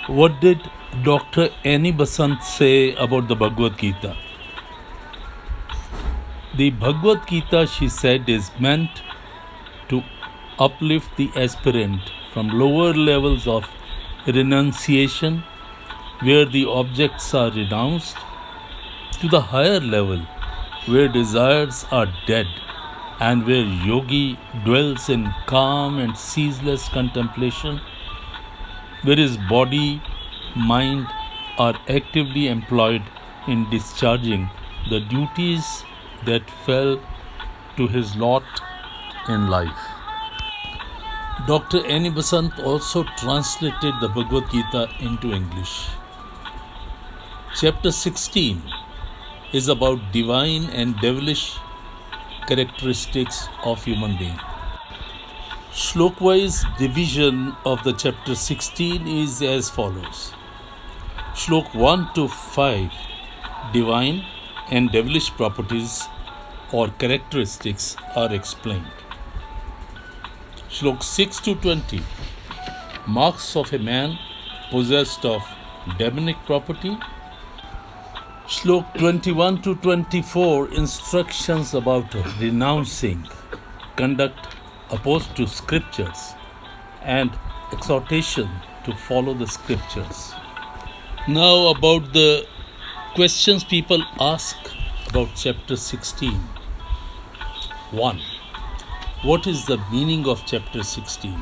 What did Dr. Annie Besant say about the Bhagavad Gita? The Bhagavad Gita, she said, is meant to uplift the aspirant from lower levels of renunciation, where the objects are renounced, to the higher level, where desires are dead and where yogi dwells in calm and ceaseless contemplation, where his body, mind are actively employed in discharging the duties that fell to his lot in life. Dr. Annie Besant also translated the Bhagavad Gita into English. Chapter 16 is about divine and devilish characteristics of human being. Shlok-wise division of the chapter 16 is as follows. Shlok 1 to 5, divine and devilish properties or characteristics are explained. Shlok 6 to 20, marks of a man possessed of demonic property. Shlok 21 to 24, instructions about renouncing conduct opposed to scriptures and exhortation to follow the scriptures. Now about the questions people ask about chapter 16. 1. What is the meaning of chapter 16?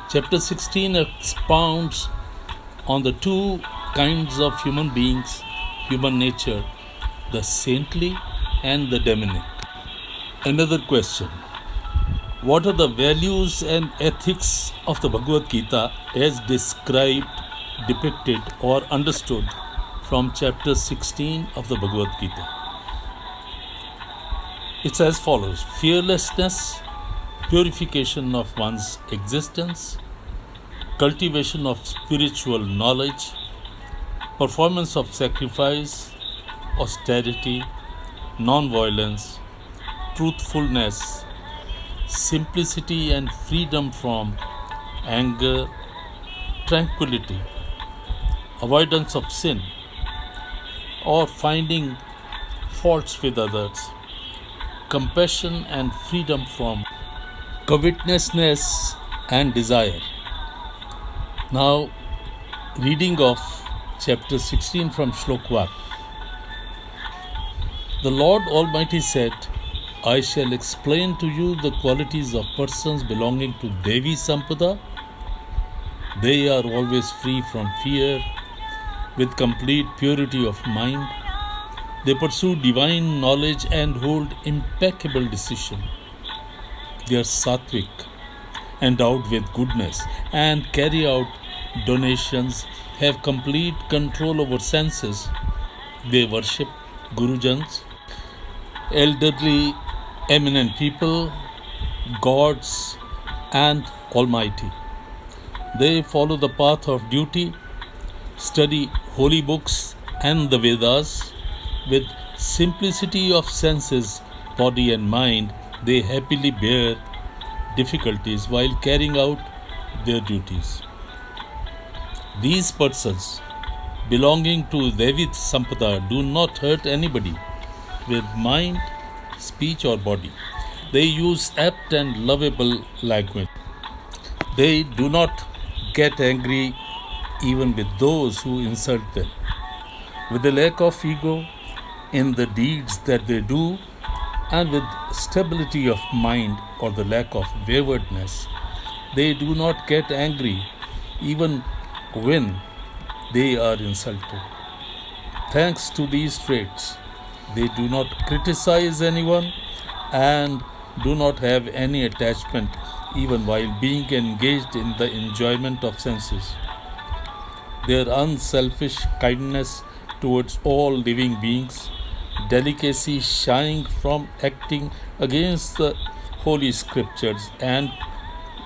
Chapter 16 expounds on the two kinds of human beings, human nature, the saintly and the demonic. Another question. What are the values and ethics of the Bhagavad Gita as described, depicted or understood from chapter 16 of the Bhagavad Gita? It's as follows. Fearlessness, purification of one's existence, cultivation of spiritual knowledge, performance of sacrifice, austerity, non-violence, truthfulness, simplicity and freedom from anger, tranquility, avoidance of sin, or finding faults with others, compassion and freedom from covetousness and desire. Now, reading of chapter 16 from Shlok 1. The Lord Almighty said, I shall explain to you the qualities of persons belonging to Devi Sampada. They are always free from fear, with complete purity of mind. They pursue divine knowledge and hold impeccable decision. They are sattvic, endowed with goodness, and carry out donations, have complete control over senses. They worship Gurujans, elderly, eminent people, gods, and Almighty. They follow the path of duty, study holy books and the Vedas. With simplicity of senses, body and mind, they happily bear difficulties while carrying out their duties. These persons belonging to Devi Sampada do not hurt anybody with mind, speech or body. They use apt and lovable language. They do not get angry even with those who insult them. With a lack of ego in the deeds that they do, and with stability of mind or the lack of waywardness, they do not get angry even when they are insulted. Thanks to these traits, they do not criticize anyone and do not have any attachment even while being engaged in the enjoyment of senses. Their unselfish kindness towards all living beings, delicacy shying from acting against the holy scriptures and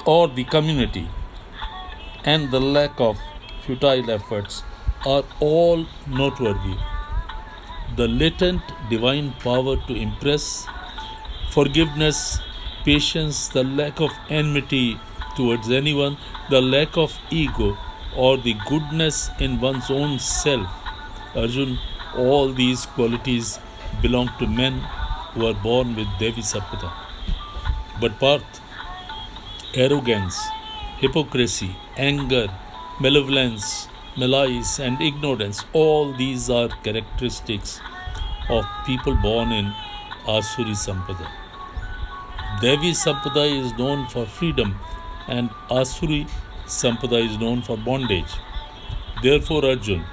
or the community, and the lack of futile efforts are all noteworthy. The latent divine power to impress, forgiveness, patience, the lack of enmity towards anyone, the lack of ego, or the goodness in one's own self. Arjun, all these qualities belong to men who are born with Devi Sampada. But Parth, arrogance, hypocrisy, anger, malevolence, malice, and ignorance, all these are characteristics of people born in Asuri Sampada. Devi Sampada is known for freedom and Asuri Sampada is known for bondage. Therefore, Arjun,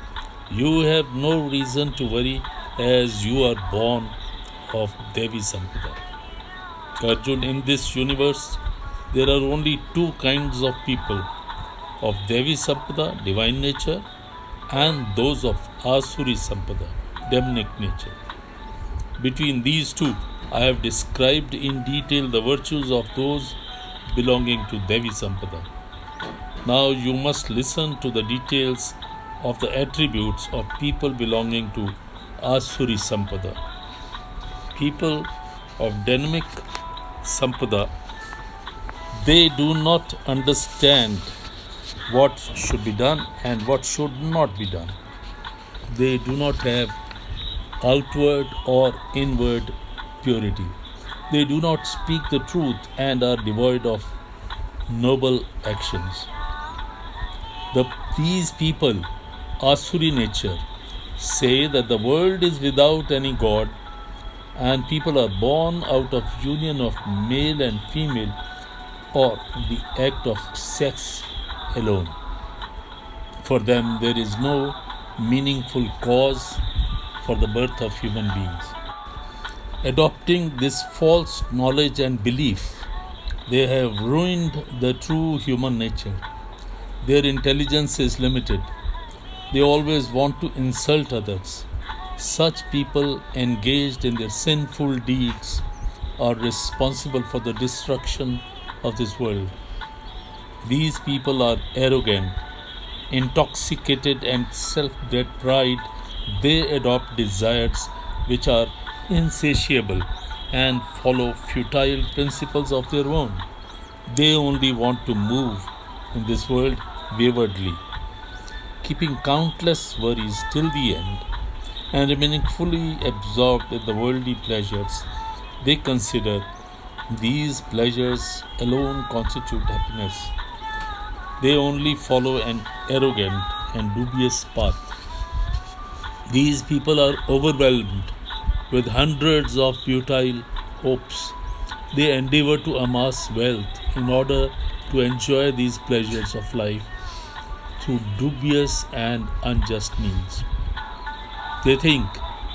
you have no reason to worry as you are born of Devi Sampada. Arjun, in this universe, there are only two kinds of people, of Devi Sampada, divine nature, and those of Asuri Sampada, demonic nature. Between these two, I have described in detail the virtues of those belonging to Devi Sampada. Now you must listen to the details of the attributes of people belonging to Asuri Sampada. People of Dynamic Sampada, they do not understand what should be done and what should not be done. They do not have outward or inward purity. They do not speak the truth and are devoid of noble actions. These people, Asuri nature, say that the world is without any God and people are born out of union of male and female or the act of sex alone. For them, there is no meaningful cause for the birth of human beings. Adopting this false knowledge and belief, they have ruined the true human nature. Their intelligence is limited. They always want to insult others. Such people engaged in their sinful deeds are responsible for the destruction of this world. These people are arrogant, intoxicated, and self-led pride. They adopt desires which are insatiable and follow futile principles of their own. They only want to move in this world waywardly, keeping countless worries till the end and remaining fully absorbed in the worldly pleasures. They consider these pleasures alone constitute happiness. They only follow an arrogant and dubious path. These people are overwhelmed with hundreds of futile hopes. They endeavor to amass wealth in order to enjoy these pleasures of life through dubious and unjust means. They think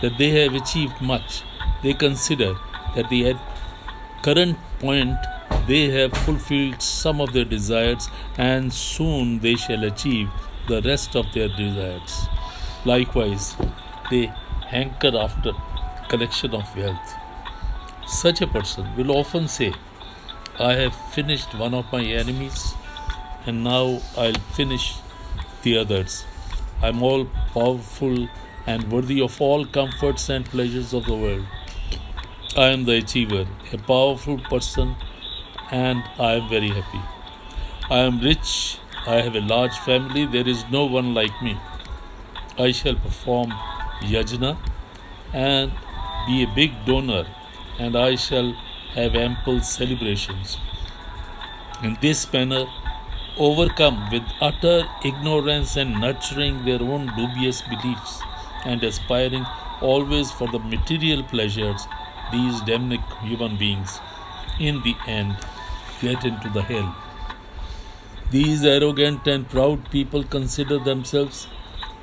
that they have achieved much. They consider that at current point they have fulfilled some of their desires and soon they shall achieve the rest of their desires. Likewise, they hanker after collection of wealth. Such a person will often say, I have finished one of my enemies and now I'll finish the others. I'm all powerful and worthy of all comforts and pleasures of the world. I am the achiever, a powerful person, and I am very happy. I am rich, I have a large family, there is no one like me. I shall perform yajna and be a big donor, and I shall have ample celebrations. In this manner, overcome with utter ignorance and nurturing their own dubious beliefs and aspiring always for the material pleasures, these demonic human beings in the end get into the hell. These arrogant and proud people consider themselves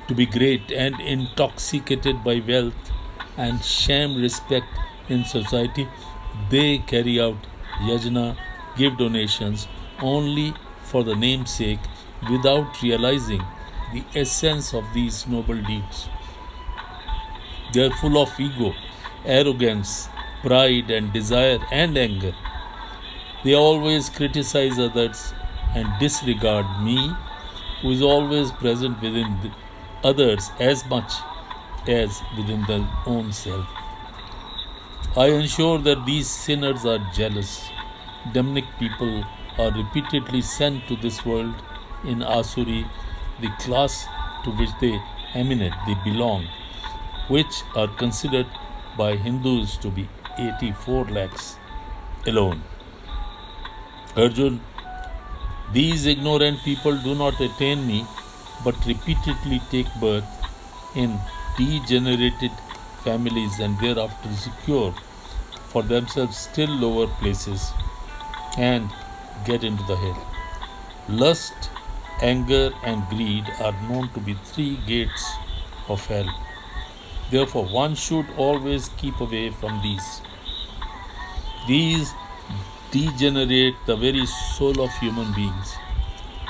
to be great and intoxicated by wealth and sham respect in society. They carry out yajna, give donations only for the name's sake without realizing the essence of these noble deeds. They are full of ego, arrogance, pride and desire and anger. They always criticize others and disregard me, who is always present within others as much as within their own self. I ensure that these sinners are jealous. Demonic people are repeatedly sent to this world in Asuri the class to which they emanate, they belong, which are considered by Hindus to be 84 lakhs alone. Arjun, these ignorant people do not attain me but repeatedly take birth in degenerated families and thereafter secure for themselves still lower places and get into the hell. Lust, anger, and greed are known to be three gates of hell. Therefore, one should always keep away from these. These degenerate the very soul of human beings.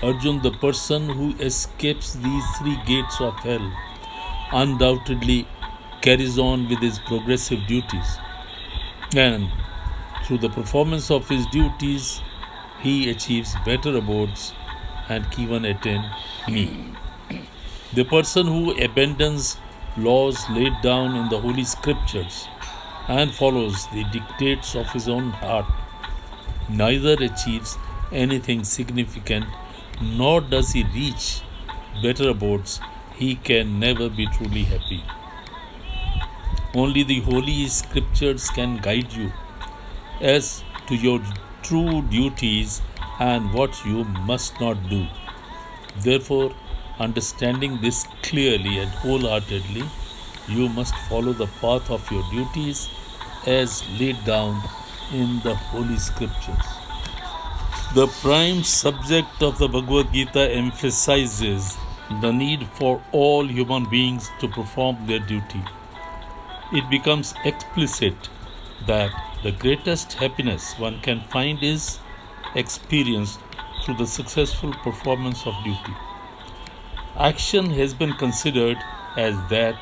Arjun, the person who escapes these three gates of hell, undoubtedly carries on with his progressive duties. And through the performance of his duties, he achieves better abodes and even attain me. The person who abandons laws laid down in the Holy Scriptures and follows the dictates of his own heart neither achieves anything significant nor does he reach better abodes. He can never be truly happy. Only the Holy Scriptures can guide you as to your true duties and what you must not do. Therefore, understanding this clearly and wholeheartedly, you must follow the path of your duties as laid down in the Holy Scriptures. The prime subject of the Bhagavad Gita emphasizes the need for all human beings to perform their duty. It becomes explicit that the greatest happiness one can find is experienced through the successful performance of duty. Action has been considered as that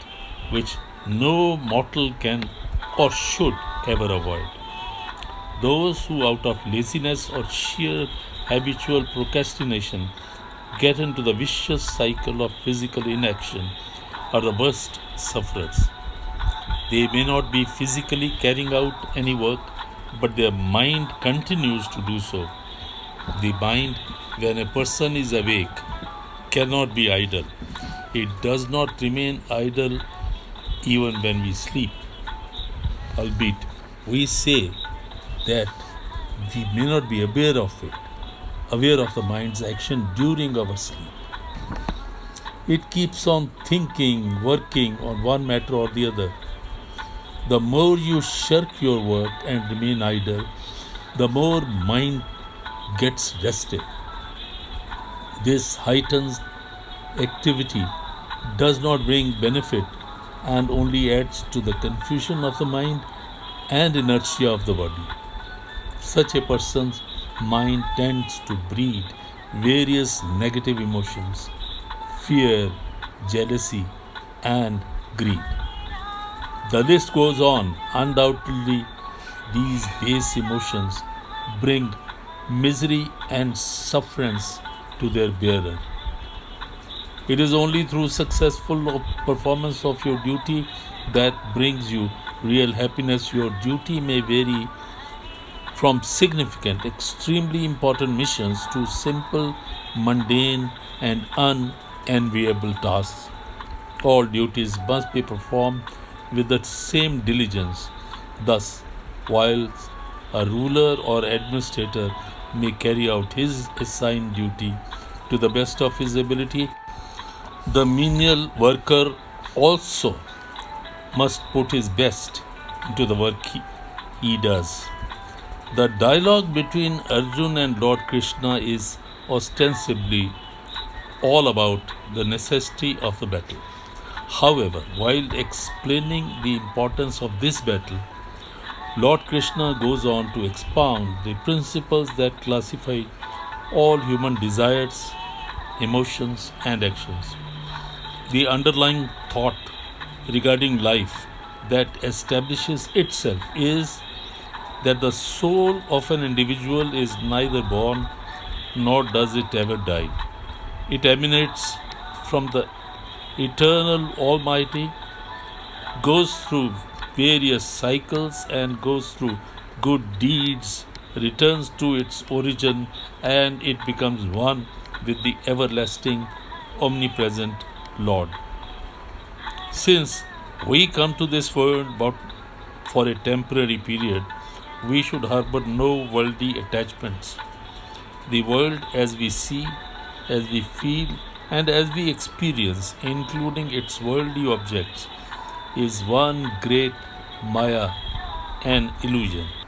which no mortal can or should ever avoid. Those who, out of laziness or sheer habitual procrastination, get into the vicious cycle of physical inaction are the worst sufferers. They may not be physically carrying out any work, but their mind continues to do so. The mind, when a person is awake, cannot be idle. It does not remain idle even when we sleep. Albeit, we say that we may not be aware of it, aware of the mind's action during our sleep. It keeps on thinking, working on one matter or the other. The more you shirk your work and remain idle, the more mind gets rested. This heightens activity does not bring benefit and only adds to the confusion of the mind and inertia of the body. Such a person's mind tends to breed various negative emotions, fear, jealousy, and greed. The list goes on. Undoubtedly, these base emotions bring misery and sufferance to their bearer. It is only through successful performance of your duty that brings you real happiness. Your duty may vary from significant, extremely important missions to simple, mundane, and unenviable tasks. All duties must be performed with the same diligence. Thus, while a ruler or administrator may carry out his assigned duty to the best of his ability, the menial worker also must put his best into the work he does. The dialogue between Arjun and Lord Krishna is ostensibly all about the necessity of the battle. However, while explaining the importance of this battle, Lord Krishna goes on to expound the principles that classify all human desires, emotions, and actions. The underlying thought regarding life that establishes itself is that the soul of an individual is neither born nor does it ever die. It emanates from the eternal Almighty, goes through various cycles and goes through good deeds, returns to its origin, and it becomes one with the everlasting omnipresent Lord. Since we come to this world but for a temporary period, we should harbor no worldly attachments. The world as we see, as we feel, and as we experience, including its worldly objects, is one great Maya, an illusion.